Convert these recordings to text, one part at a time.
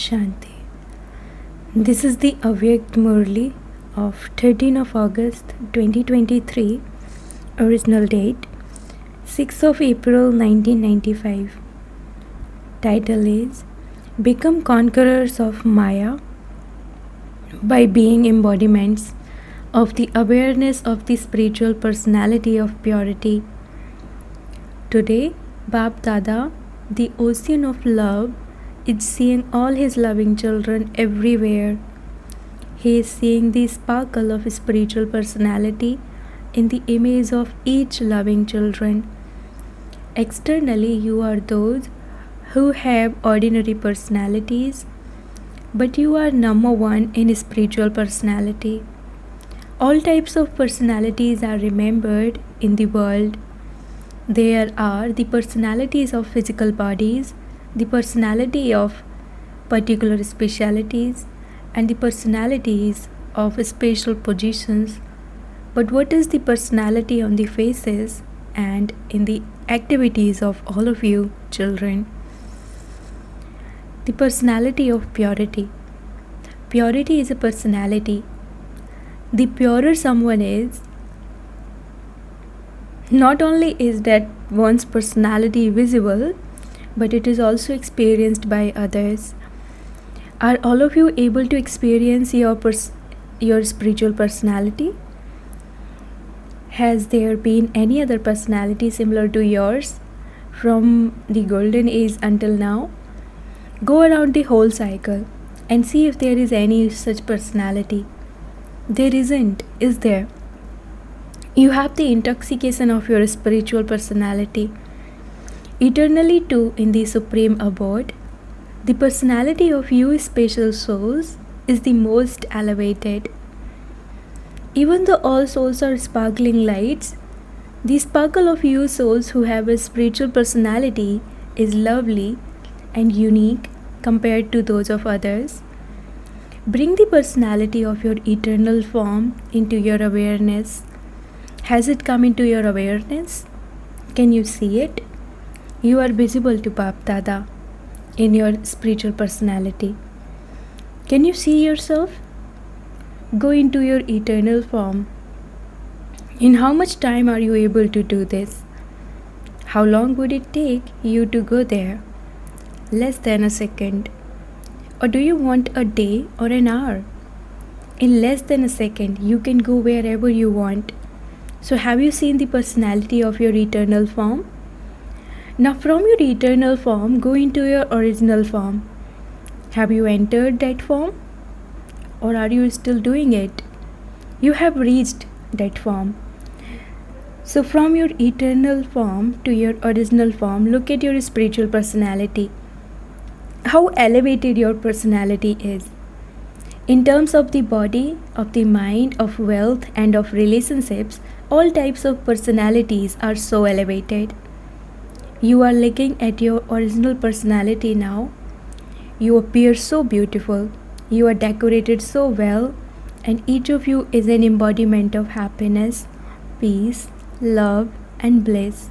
Shanti. This is the Avyakt Murli of 13 of August 2023, original date 6 of April 1995. Title is Become Conquerors of Maya by being embodiments of the awareness of the spiritual personality of purity. Today, Bab Dada, the ocean of love, is seeing all his loving children everywhere. He is seeing the sparkle of spiritual personality in the image of each loving children. Externally, you are those who have ordinary personalities, but you are number one in spiritual personality. All types of personalities are remembered in the world. There are the personalities of physical bodies, the personality of particular specialities, and the personalities of spatial positions. But what is the personality on the faces and in the activities of all of you children? The personality of purity. Purity is a personality. The purer someone is, not only is that one's personality visible, but it is also experienced by others. Are all of you able to experience your spiritual personality? Has there been any other personality similar to yours from the golden age until now? Go around the whole cycle and see if there is any such personality. There isn't, is there? You have the intoxication of your spiritual personality. Eternally too in the supreme abode, the personality of you special souls is the most elevated. Even though all souls are sparkling lights, the sparkle of you souls who have a spiritual personality is lovely and unique compared to those of others. Bring the personality of your eternal form into your awareness. Has it come into your awareness? Can you see it? You are visible to Bap Dada in your spiritual personality. Can you see yourself? Go into your eternal form. In how much time are you able to do this? How long would it take you to go there? Less than a second. Or do you want a day or an hour? In less than a second, you can go wherever you want. So have you seen the personality of your eternal form? Now from your eternal form, go into your original form. Have you entered that form? Or are you still doing it? You have reached that form. So from your eternal form to your original form, look at your spiritual personality. How elevated your personality is. In terms of the body, of the mind, of wealth, and of relationships, all types of personalities are so elevated. You are looking at your original personality now. You appear so beautiful. You are decorated so well, and each of you is an embodiment of happiness, peace, love, and bliss.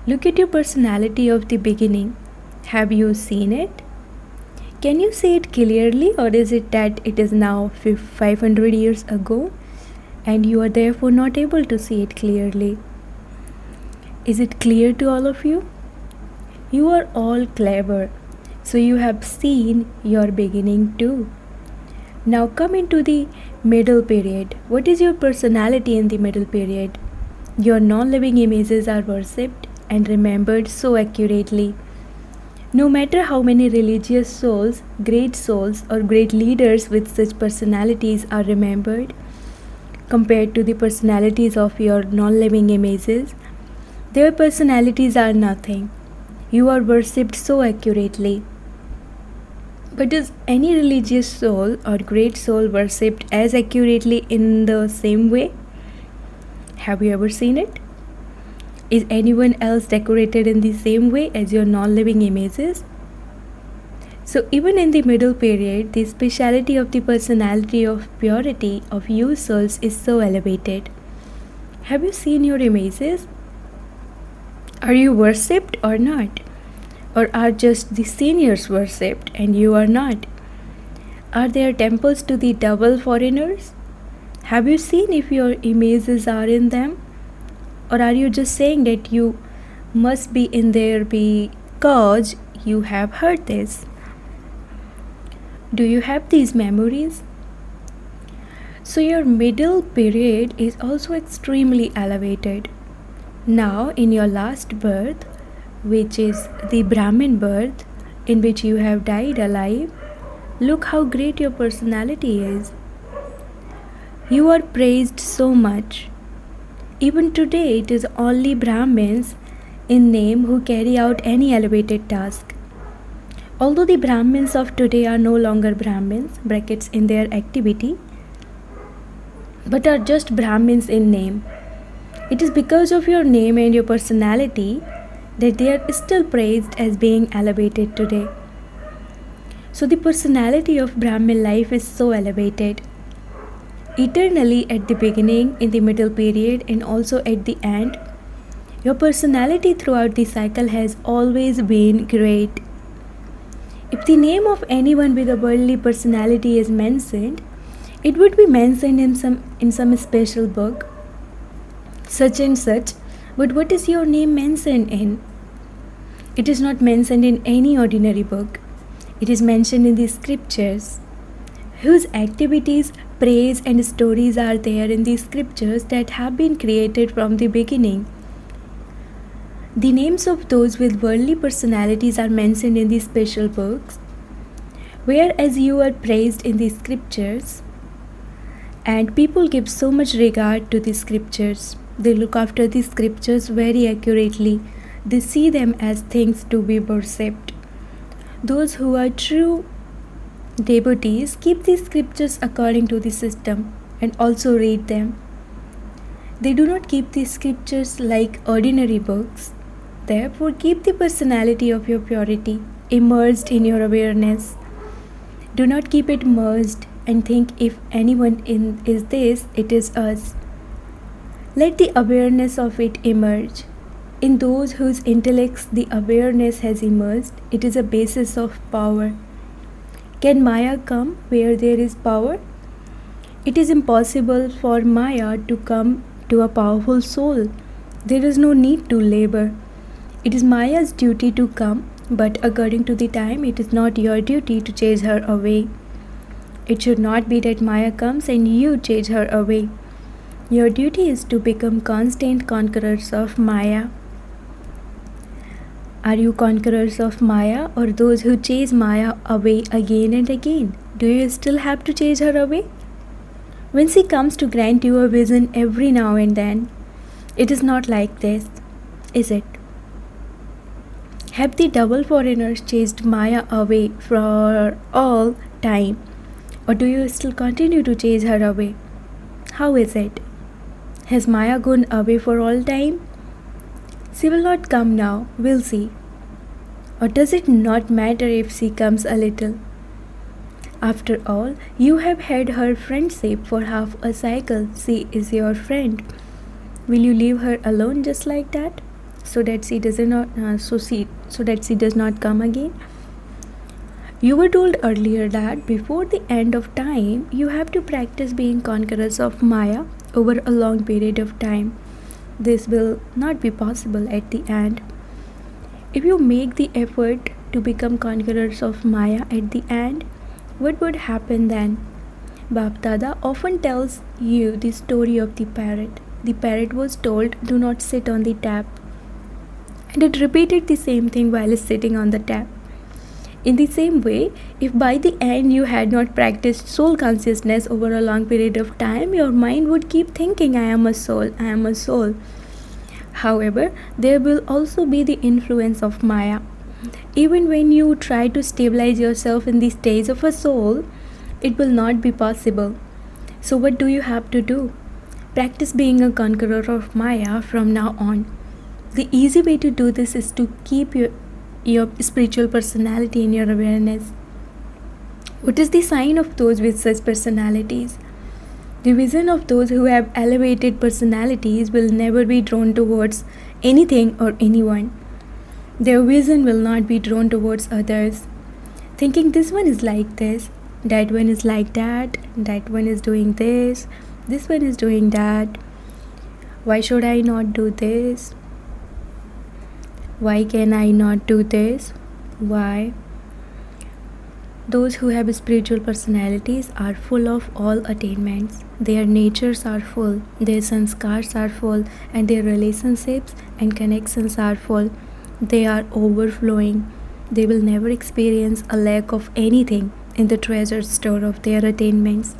Look at your personality of the beginning. Have you seen it? Can you see it clearly, or is it that it is now 500 years ago and you are therefore not able to see it clearly? Is it clear to all of you? You are all clever, so you have seen your beginning too. Now come into the middle period. What is your personality in the middle period? Your non-living images are worshipped and remembered so accurately. No matter how many religious souls, or great leaders with such personalities are remembered, compared to the personalities of your non-living images, their personalities are nothing. You are worshipped so accurately. But is any religious soul or great soul worshipped as accurately in the same way? Have you ever seen it? Is anyone else decorated in the same way as your non-living images? So even in the middle period, the speciality of the personality of purity of you souls is so elevated. Have you seen your images? Are you worshipped or not? Or are just the seniors worshipped and you are not? Are there temples to the double foreigners? Have you seen if your images are in them? Or are you just saying that you must be in there because you have heard this? Do you have these memories? So your middle period is also extremely elevated. Now, in your last birth, which is the Brahmin birth, in which you have died alive, look how great your personality is. You are praised so much. Even today, it is only Brahmins in name who carry out any elevated task. Although the Brahmins of today are no longer Brahmins, brackets in their activity, but are just Brahmins in name. It is because of your name and your personality that they are still praised as being elevated today. So the personality of Brahmin life is so elevated. Eternally at the beginning, in the middle period, and also at the end, your personality throughout the cycle has always been great. If the name of anyone with a worldly personality is mentioned, it would be mentioned in some special book, such and such, but what is your name mentioned in? It is not mentioned in any ordinary book. It is mentioned in the scriptures, whose activities, praise and stories are there in the scriptures that have been created from the beginning. The names of those with worldly personalities are mentioned in the special books, whereas you are praised in the scriptures, and people give so much regard to the scriptures. They look after the scriptures very accurately. They see them as things to be worshipped. Those who are true devotees keep the scriptures according to the system and also read them. They do not keep the scriptures like ordinary books. Therefore, keep the personality of your purity immersed in your awareness. Do not keep it merged and think if anyone is this, it is us. Let the awareness of it emerge. In those whose intellects the awareness has emerged, it is a basis of power. Can Maya come where there is power? It is impossible for Maya to come to a powerful soul. There is no need to labor. It is Maya's duty to come, but according to the time, it is not your duty to chase her away. It should not be that Maya comes and you chase her away. Your duty is to become constant conquerors of Maya. Are you conquerors of Maya or those who chase Maya away again and again? Do you still have to chase her away? When she comes to grant you a vision every now and then, it is not like this, is it? Have the double foreigners chased Maya away for all time? Or do you still continue to chase her away? How is it? Has Maya gone away for all time? She will not come now, will she? Or does it not matter if she comes a little? After all, you have had her friendship for half a cycle. She is your friend. Will you leave her alone just like that, so that she does not come again? You were told earlier that before the end of time, you have to practice being conquerors of Maya over a long period of time. This will not be possible at the end. If you make the effort to become conquerors of Maya at the end, what would happen then? Bap Dada often tells you the story of the parrot. The parrot was told, "Do not sit on the tap." And it repeated the same thing while sitting on the tap. In the same way, if by the end you had not practiced soul consciousness over a long period of time, your mind would keep thinking, "I am a soul, I am a soul." However, there will also be the influence of Maya. Even when you try to stabilize yourself in the stage of a soul, it will not be possible. So what do you have to do? Practice being a conqueror of Maya from now on. The easy way to do this is to keep your spiritual personality in your awareness. What is the sign of those with such personalities? The vision of those who have elevated personalities will never be drawn towards anything or anyone. Their vision will not be drawn towards others, thinking this one is like this, that one is like that one is doing this one is doing that. Why should I not do this? Why can I not do this? Why? Those who have spiritual personalities are full of all attainments. Their natures are full, their sanskars are full, and their relationships and connections are full. They are overflowing. They will never experience a lack of anything in the treasure store of their attainments.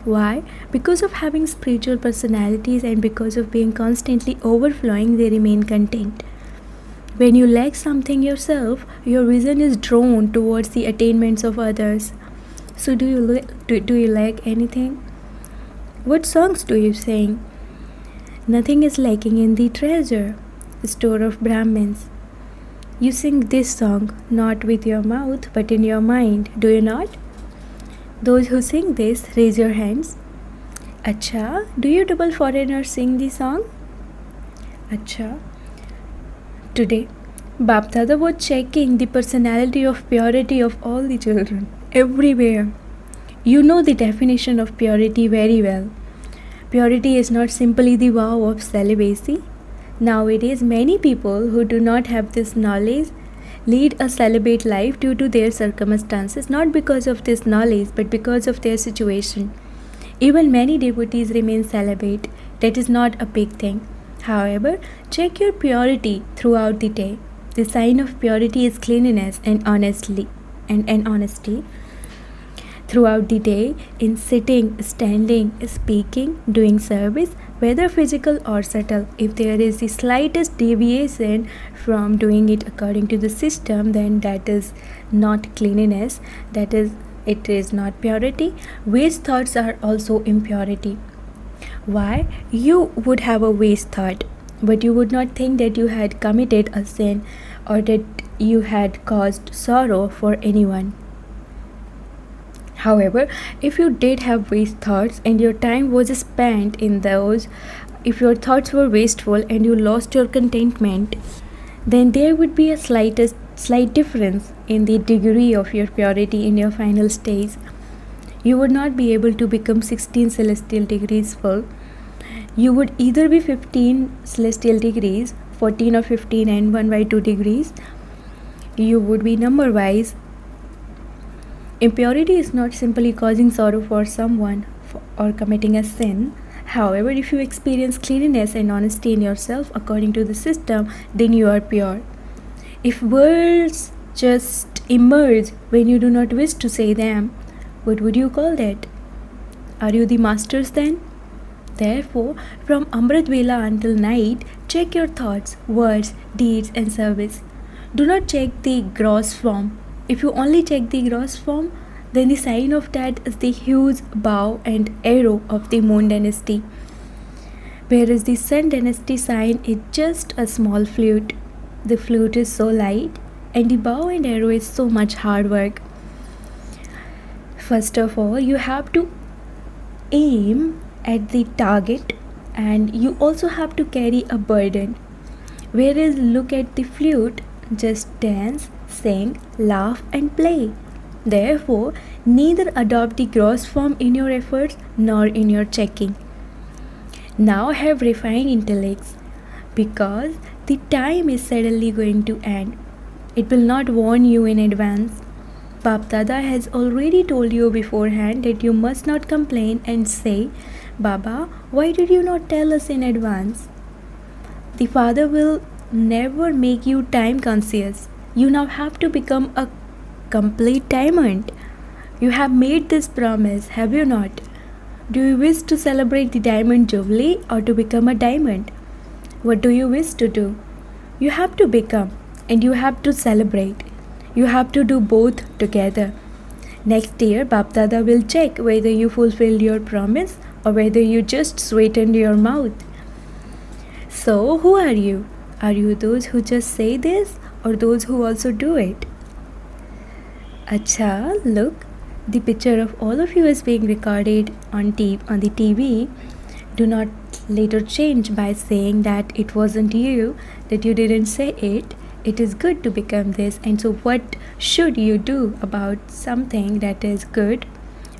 Why? Because of having spiritual personalities and because of being constantly overflowing, they remain content. When you lack something yourself, your vision is drawn towards the attainments of others. So do you lack anything? What songs do you sing? Nothing is lacking in the treasure store of Brahmins. You sing this song not with your mouth but in your mind, do you not? Those who sing this, raise your hands. Acha, do you double foreigners sing the song? Acha. Today, Bap Dada was checking the personality of purity of all the children, everywhere. You know the definition of purity very well. Purity is not simply the vow of celibacy. Nowadays, many people who do not have this knowledge lead a celibate life due to their circumstances, not because of this knowledge, but because of their situation. Even many devotees remain celibate. That is not a big thing. However, check your purity throughout the day. The sign of purity is cleanliness and honesty. Throughout the day, in sitting, standing, speaking, doing service, whether physical or subtle, if there is the slightest deviation from doing it according to the system, then that is not cleanliness, it is not purity. Waste thoughts are also impurity. Why? You would have a waste thought, but you would not think that you had committed a sin or that you had caused sorrow for anyone. However, if you did have waste thoughts and your time was spent in those, if your thoughts were wasteful and you lost your contentment, then there would be a slight difference in the degree of your purity in your final stage. You would not be able to become 16 celestial degrees full. You would either be 15 celestial degrees, 14 or 15 and 1 by 2 degrees. You would be number wise. Impurity is not simply causing sorrow for someone or committing a sin. However, if you experience cleanliness and honesty in yourself according to the system, then you are pure. If words just emerge when you do not wish to say them, what would you call that? Are you the masters then? Therefore, from Amrit Vela until night, check your thoughts, words, deeds and service. Do not check the gross form. If you only check the gross form, then the sign of that is the huge bow and arrow of the moon dynasty. Whereas the sun dynasty sign is just a small flute. The flute is so light and the bow and arrow is so much hard work. First of all, you have to aim at the target and you also have to carry a burden. Whereas look at the flute, just dance, sing, laugh and play. Therefore, neither adopt the gross form in your efforts nor in your checking. Now have refined intellects, because the time is suddenly going to end. It will not warn you in advance. Bap Dada has already told you beforehand that you must not complain and say, Baba, why did you not tell us in advance? The Father will never make you time conscious. You now have to become a complete diamond. You have made this promise, have you not? Do you wish to celebrate the diamond jubilee or to become a diamond? What do you wish to do? You have to become and you have to celebrate. You have to do both together. Next year, Bap Dada will check whether you fulfilled your promise or whether you just sweetened your mouth. So, who are you? Are you those who just say this or those who also do it? Acha, look, the picture of all of you is being recorded on the TV. Do not later change by saying that it wasn't you, that you didn't say it. it is good to become this. And so, what should you do about something that is good?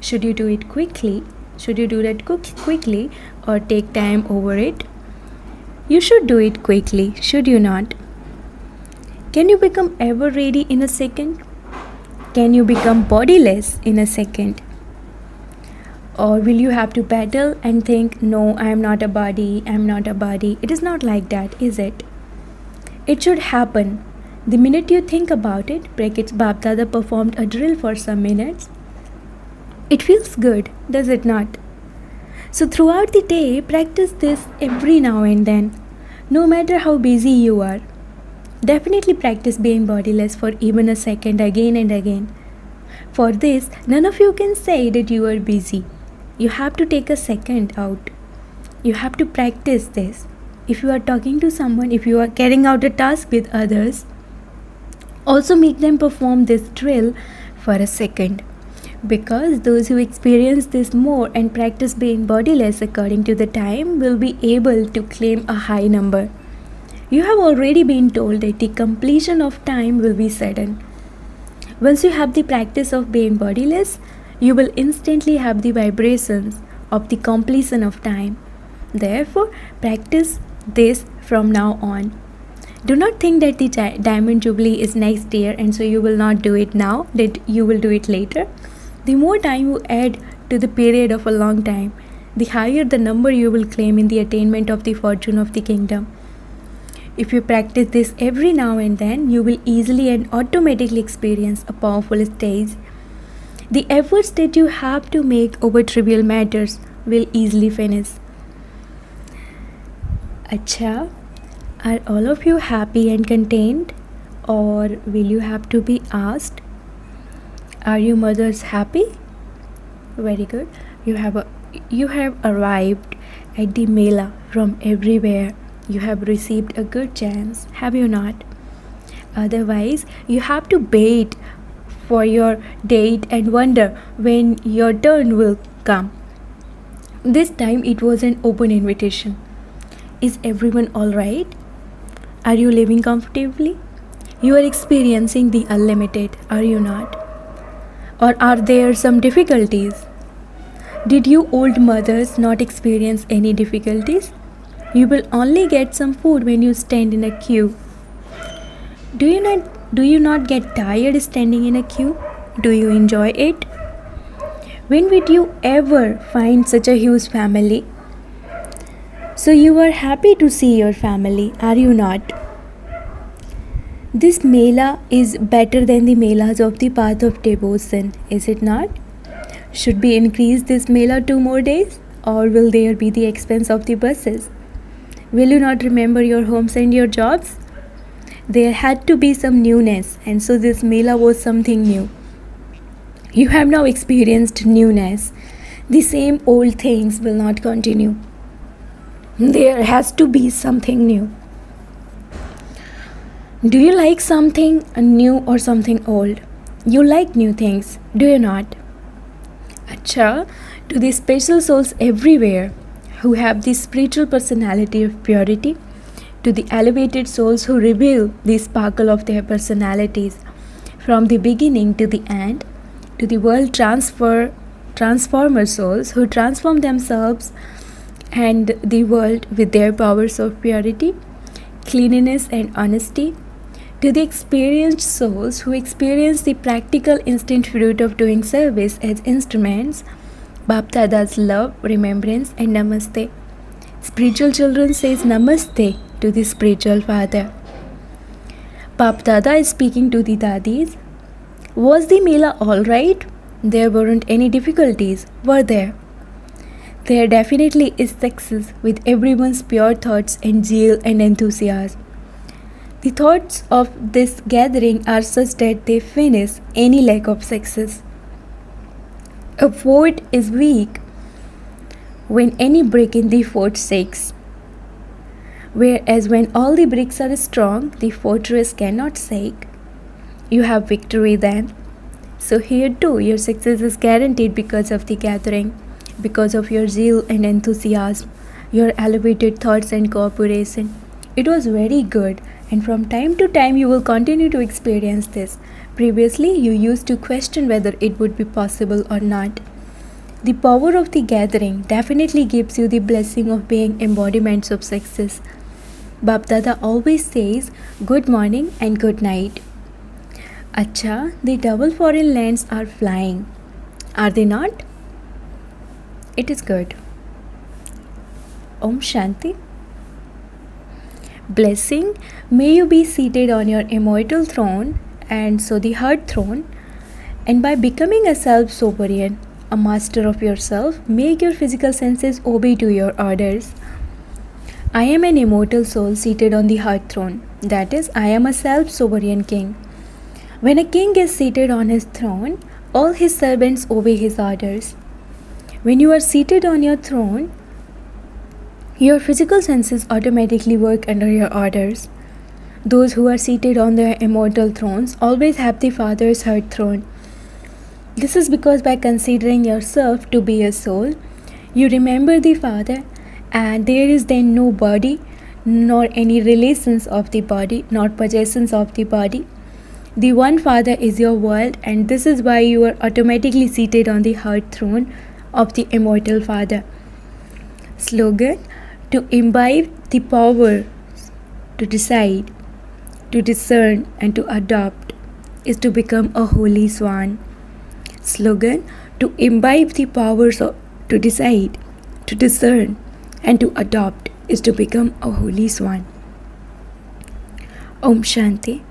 Should you do it quickly? Should you do that quickly or take time over it? You should do it quickly, should you not? Can you become ever ready in a second? Can you become bodiless in a second? Or will you have to battle and think, no, I am not a body, I am not a body? It is not like that, is it? It should happen. The minute you think about it, brackets Bap Dada performed a drill for some minutes. It feels good, does it not? So throughout the day, practice this every now and then, no matter how busy you are. Definitely practice being bodiless for even a second again and again. For this, none of you can say that you are busy. You have to take a second out. You have to practice this. If you are talking to someone, if you are carrying out a task with others, also make them perform this drill for a second. Because those who experience this more and practice being bodiless according to the time will be able to claim a high number. You have already been told that the completion of time will be sudden. Once you have the practice of being bodiless, you will instantly have the vibrations of the completion of time. Therefore, practice this from now on. Do not think that the Diamond Jubilee is next year and so you will not do it now, that you will do it later. The more time you add to the period of a long time, the higher the number you will claim in the attainment of the fortune of the kingdom. If you practice this every now and then, you will easily and automatically experience a powerful stage. The efforts that you have to make over trivial matters will easily finish. Acha, are all of you happy and content, or will you have to be asked? Are you mothers happy? Very good. You have arrived at the Mela from everywhere. You have received a good chance, have you not? Otherwise, you have to wait for your date and wonder when your turn will come. This time it was an open invitation. Is everyone alright? Are you living comfortably? You are experiencing the unlimited, are you not? Or are there some difficulties? Did you old mothers not experience any difficulties? You will only get some food when you stand in a queue. Do you not get tired standing in a queue? Do you enjoy it? When would you ever find such a huge family? So you are happy to see your family, are you not? This Mela is better than the Melas of the path of devotion, is it not? Should we increase this Mela 2 more days? Or will there be the expense of the buses? Will you not remember your homes and your jobs? There had to be some newness, and so this Mela was something new. You have now experienced newness. The same old things will not continue. There has to be something new. Do you like something new or something old? You like new things, do you not? Acha, to the special souls everywhere who have the spiritual personality of purity, to the elevated souls who reveal the sparkle of their personalities from the beginning to the end, to the world transformer souls who transform themselves and the world with their powers of purity, cleanliness and honesty, to the experienced souls who experience the practical instant fruit of doing service as instruments, Bap Dada's love, remembrance and namaste. Spiritual children says namaste to the spiritual father. Bap Dada is speaking to the dadis. Was the Mela alright? There weren't any difficulties, were there? There definitely is success with everyone's pure thoughts and zeal and enthusiasm. The thoughts of this gathering are such that they finish any lack of success. A fort is weak when any brick in the fort shakes, whereas when all the bricks are strong, the fortress cannot shake. You have victory then. So here too, your success is guaranteed because of the gathering, because of your zeal and enthusiasm, your elevated thoughts and cooperation. It was very good, and from time to time you will continue to experience this. Previously, you used to question whether it would be possible or not. The power of the gathering definitely gives you the blessing of being embodiments of success. Bap Dada always says good morning and good night. Acha, the double foreign lands are flying. Are they not? It is good. Om Shanti. Blessing, may you be seated on your immortal throne, and so the heart throne, and by becoming a self-sovereign, a master of yourself, make your physical senses obey to your orders. I am an immortal soul seated on the heart throne. That is, I am a self-sovereign king. When a king is seated on his throne, all his servants obey his orders. When you are seated on your throne, your physical senses automatically work under your orders. Those who are seated on their immortal thrones always have the Father's heart throne. This is because by considering yourself to be a soul, you remember the Father, and there is then no body, nor any relations of the body, nor possessions of the body. The one Father is your world, and this is why you are automatically seated on the heart throne of the immortal Father. Slogan: to imbibe the power to decide, to discern, and to adopt is to become a holy swan. Slogan: to imbibe the powers to decide, to discern, and to adopt is to become a holy swan. Om Shanti.